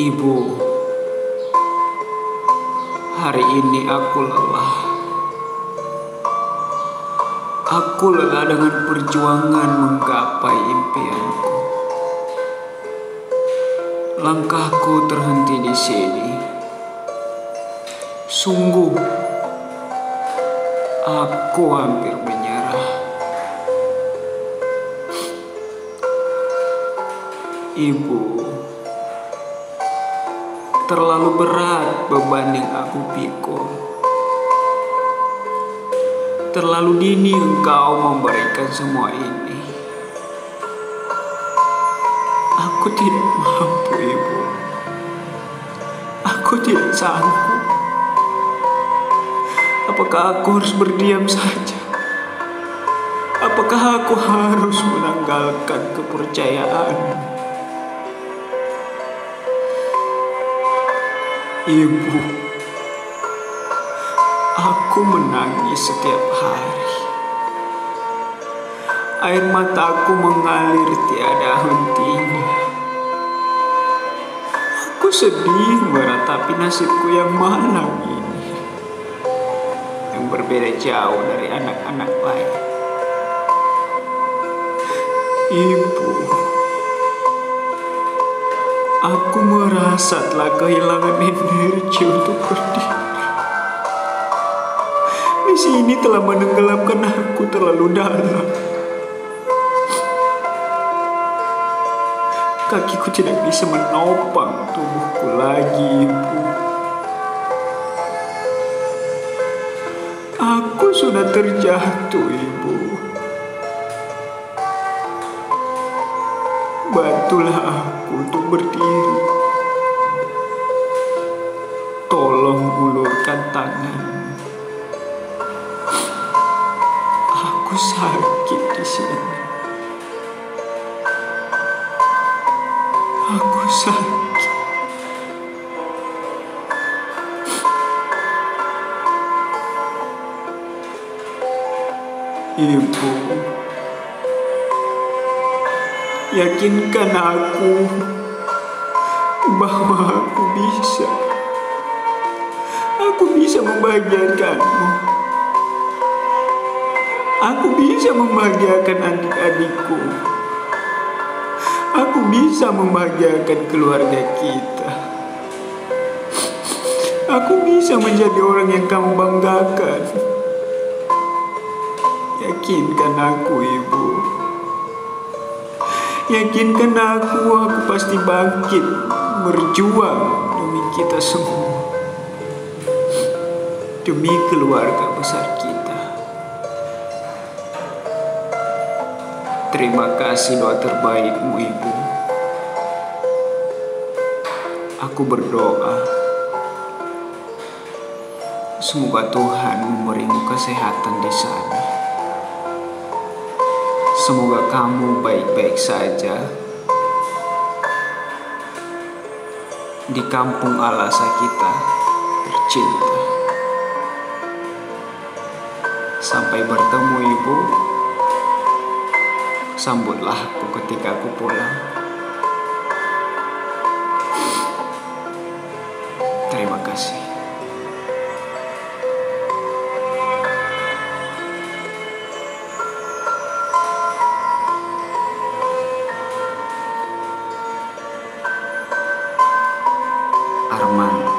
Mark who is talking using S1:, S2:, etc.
S1: Ibu, hari ini aku lelah. Aku lelah dengan perjuangan menggapai impianku. Langkahku terhenti di sini. Sungguh, aku hampir menyerah. Ibu, terlalu berat beban yang aku pikul. Terlalu dini engkau memberikan semua ini. Aku tidak mampu, Ibu. Aku tidak sanggup. Apakah aku harus berdiam saja? Apakah aku harus menanggalkan kepercayaan? Ibu, aku menangis setiap hari. Air mataku mengalir tiada hentinya. Aku sedih meratapi nasibku yang malang ini, yang berbeda jauh dari anak-anak lain. Ibu, aku merasa telah kehilangan energi untuk berdiri. Misi ini telah menenggelamkan aku terlalu dalam. Kakiku tidak bisa menopang tubuhku lagi, Ibu. Aku sudah terjatuh, Ibu. Bantulah aku untuk berdiri. Tolong ulurkan tangan. Aku sakit di sini. Aku sakit. Ibu, yakinkan aku bahwa aku bisa. Aku bisa membahagiakanmu. Aku bisa membahagiakan adik-adikku. Aku bisa membahagiakan keluarga kita. Aku bisa menjadi orang yang kamu banggakan. Yakinkan aku, Ibu. Yakinkan aku pasti bangkit, berjuang demi kita semua. Demi keluarga besar kita. Terima kasih doa terbaikmu, Ibu. Aku berdoa, semoga Tuhan memberimu kesehatan di sana. Semoga kamu baik-baik saja di kampung Alasa kita tercinta. Sampai bertemu, Ibu. Sambutlah aku ketika aku pulang. Terima kasih. Arman.